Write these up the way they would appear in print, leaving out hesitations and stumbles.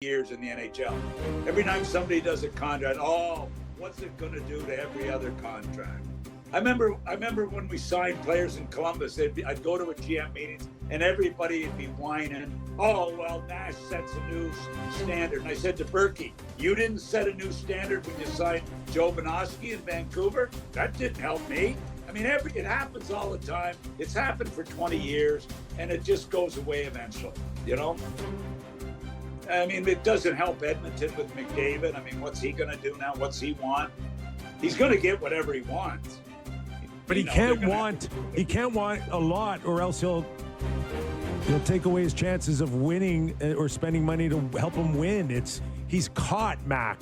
years in the NHL. Every time somebody does a contract, oh, what's it going to do to every other contract? I remember when we signed players in Columbus, I'd go to a GM meetings and everybody would be whining, oh, well, Nash sets a new standard. And I said to Berkey, you didn't set a new standard when you signed Joe Benoski in Vancouver? That didn't help me. I mean, it happens all the time. It's happened for 20 years, and it just goes away eventually, you know? I mean, it doesn't help Edmonton with McDavid. I mean, what's he going to do now? What's he want? He's going to get whatever he wants. But he can't want a lot, or else he'll take away his chances of winning or spending money to help him win. He's caught, Mac.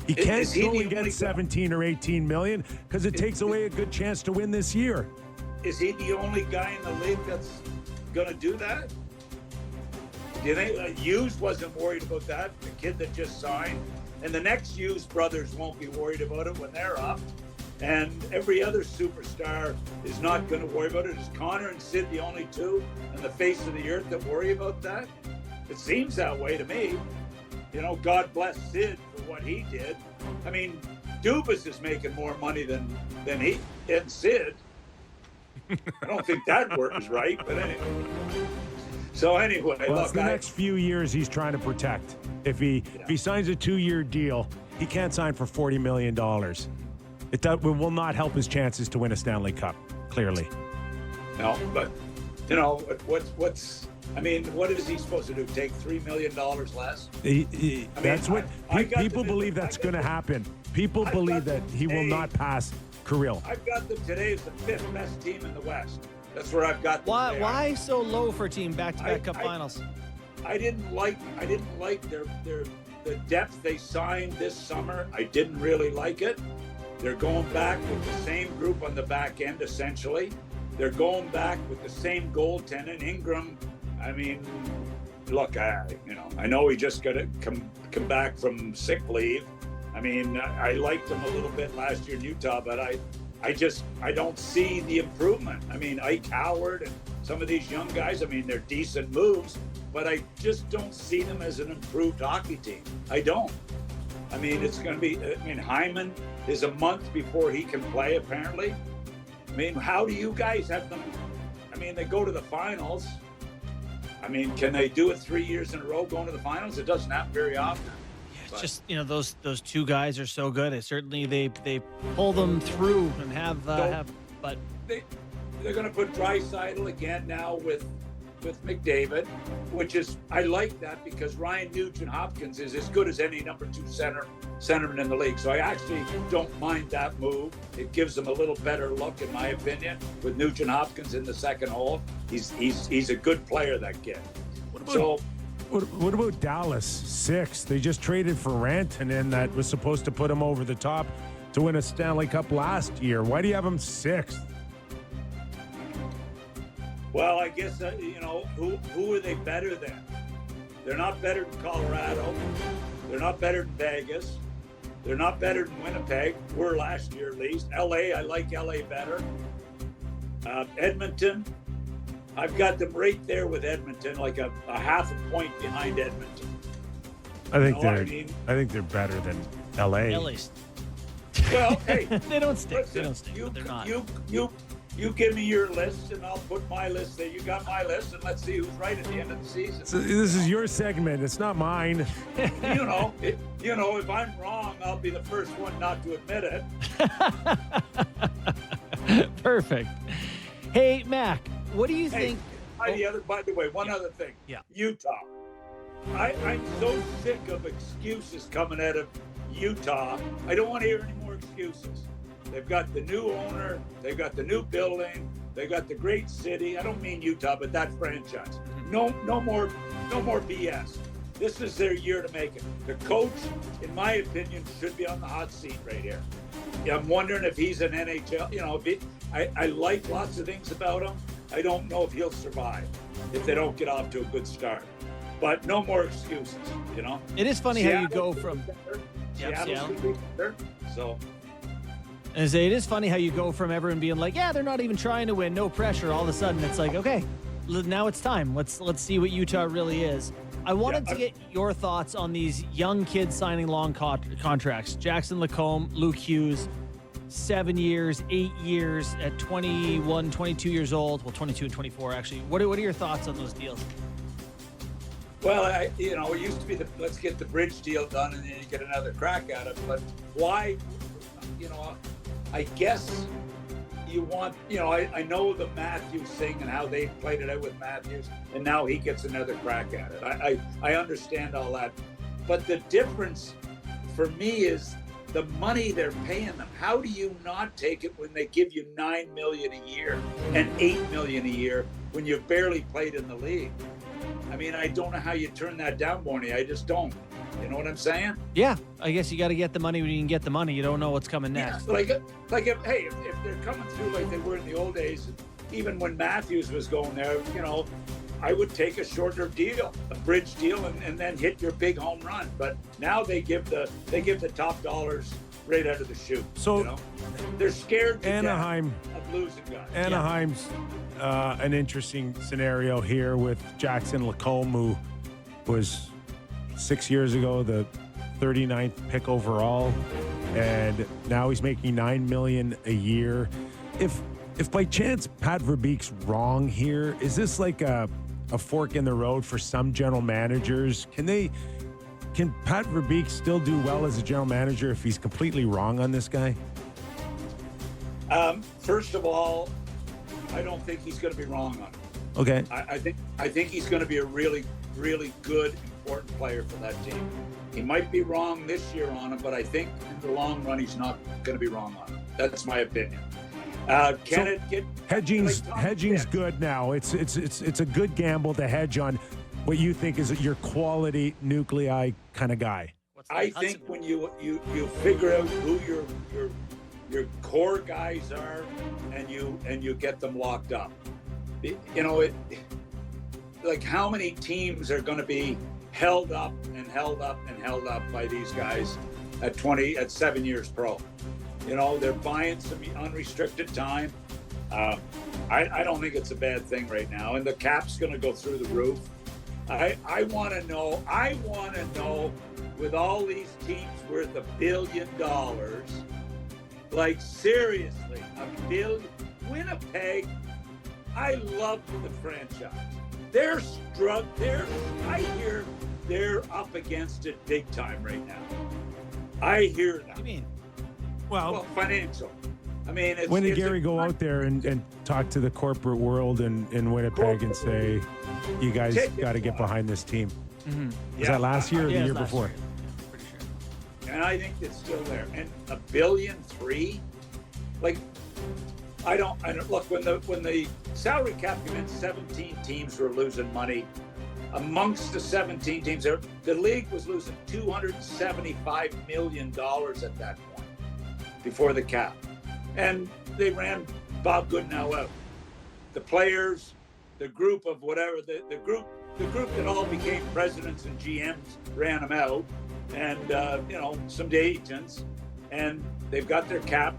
He can't only get 17 or 18 million because it takes away a good chance to win this year. Is he the only guy in the league that's going to do that? Do you think Hughes wasn't worried about that? The kid that just signed, and the next Hughes brothers won't be worried about it when they're up. And every other superstar is not going to worry about it. Is Connor and Sid the only two on the face of the earth that worry about that? It seems that way to me. You know, God bless Sid for what he did. I mean, Dubas is making more money than he and Sid. I don't think that works right, but anyway. So anyway, well, look, it's the next few years he's trying to protect. If he signs a 2-year deal, he can't sign for $40 million. It will not help his chances to win a Stanley Cup, clearly. No, but, you know, what's I mean, what is he supposed to do? Take $3 million less? People believe that's going to happen. People believe that he will not pass Kirill. I've got them today as the 5th best team in the West. That's where I've got them. Why so low for a team back-to-back Cup finals? I didn't like the depth they signed this summer. I didn't really like it. They're going back with the same group on the back end, essentially. They're going back with the same goaltender. Ingram, I mean, look, I know he just got to come back from sick leave. I mean, I liked him a little bit last year in Utah, but I don't see the improvement. I mean, Ike Howard and some of these young guys, I mean, they're decent moves, but I just don't see them as an improved hockey team. I don't. I mean, it's going to be, Hyman is a month before he can play, apparently. I mean, how do you guys have them? I mean, they go to the finals. I mean, can they do it 3 years in a row going to the finals? It doesn't happen very often. It's just, those two guys are so good. Certainly they pull them through and but they're going to put Draisaitl again now with McDavid, which is, I like that because Ryan Nugent-Hopkins is as good as any number 2 centerman in the league. So I actually don't mind that move. It gives them a little better look, in my opinion, with Nugent-Hopkins in the second hole. He's a good player, that kid. What about Dallas? 6th. They just traded for Rantanen that was supposed to put him over the top to win a Stanley Cup last year. Why do you have him 6th? Well, I guess, who are they better than? They're not better than Colorado. They're not better than Vegas. They're not better than Winnipeg. Were last year, at least. LA, I like LA better. Edmonton, I've got them right there with Edmonton, like a half a point behind Edmonton. I think they're better than LA. LA's. Well, hey. They don't stink. Listen, They don't stink, but they're not. You give me your list, and I'll put my list there. You got my list, and let's see who's right at the end of the season. So this is your segment. It's not mine. If I'm wrong, I'll be the first one not to admit it. Perfect. Hey, Mac, what do you think? By the way, one other thing. Yeah. Utah. I'm so sick of excuses coming out of Utah. I don't want to hear any more excuses. They've got the new owner. They've got the new building. They got the great city. I don't mean Utah, but that franchise. No more BS. This is their year to make it. The coach, in my opinion, should be on the hot seat right here. I'm wondering if he's an NHL. I like lots of things about him. I don't know if he'll survive if they don't get off to a good start. But no more excuses. It is funny how you go from Seattle should be better. So. And it is funny how you go from everyone being like, yeah, they're not even trying to win, no pressure. All of a sudden, it's like, okay, now it's time. Let's see what Utah really is. I wanted to get your thoughts on these young kids signing long contracts. Jackson Lacombe, Luke Hughes, 7 years, 8 years at 21, 22 years old. Well, 22 and 24, actually. What are your thoughts on those deals? Well, it used to be let's get the bridge deal done and then you get another crack at it. But why, I guess you want, I know the Matthews thing and how they played it out with Matthews, and now he gets another crack at it. I understand all that. But the difference for me is the money they're paying them. How do you not take it when they give you $9 million a year and $8 million a year when you've barely played in the league? I mean, I don't know how you turn that down, Borny. I just don't. You know what I'm saying? Yeah, I guess you got to get the money when you can get the money. You don't know what's coming next. Yeah, if they're coming through like they were in the old days, even when Matthews was going there, I would take a shorter deal, a bridge deal, and then hit your big home run. But now they give the top dollars right out of the chute. So they're scared to Anaheim death of losing guys. Anaheim's an interesting scenario here with Jackson Lacombe, who was 6 years ago the 39th pick overall, and now he's making $9 million a year. If by chance Pat Verbeek's wrong here, is this like a fork in the road for some general managers? Can Pat Verbeek still do well as a general manager if he's completely wrong on this guy? First of all, I don't think he's going to be wrong on it. Okay. I think he's going to be a really, really good, important player for that team. He might be wrong this year on him, but I think in the long run he's not going to be wrong on him. That's my opinion. Can it get hedging's good now? It's a good gamble to hedge on what you think is your quality nuclei kind of guy. I think when you figure out who your core guys are and you get them locked up, like how many teams are going to be held up and held up and held up by these guys at 7 years pro? They're buying some unrestricted time. I don't think it's a bad thing right now, and the cap's going to go through the roof. I want to know with all these teams worth $1 billion, like seriously, $1 billion. Winnipeg, I love the franchise. They're I hear they're up against it big time right now. I hear that. What do you mean? Well, financial. I mean, when did Gary go out there and talk to the corporate world in Winnipeg and say, you guys got to get behind this team? Mm-hmm. Was that last year or the year before? Year. Yeah, pretty sure. And I think it's still there. And $1.3 billion, like I don't look when the salary cap came in, 17 teams were losing money. Amongst the 17 teams, the league was losing $275 million at that point before the cap. And they ran Bob Goodenow out. The players, the group of whatever, the group that all became presidents and GMs ran them out, and some agents, and they've got their cap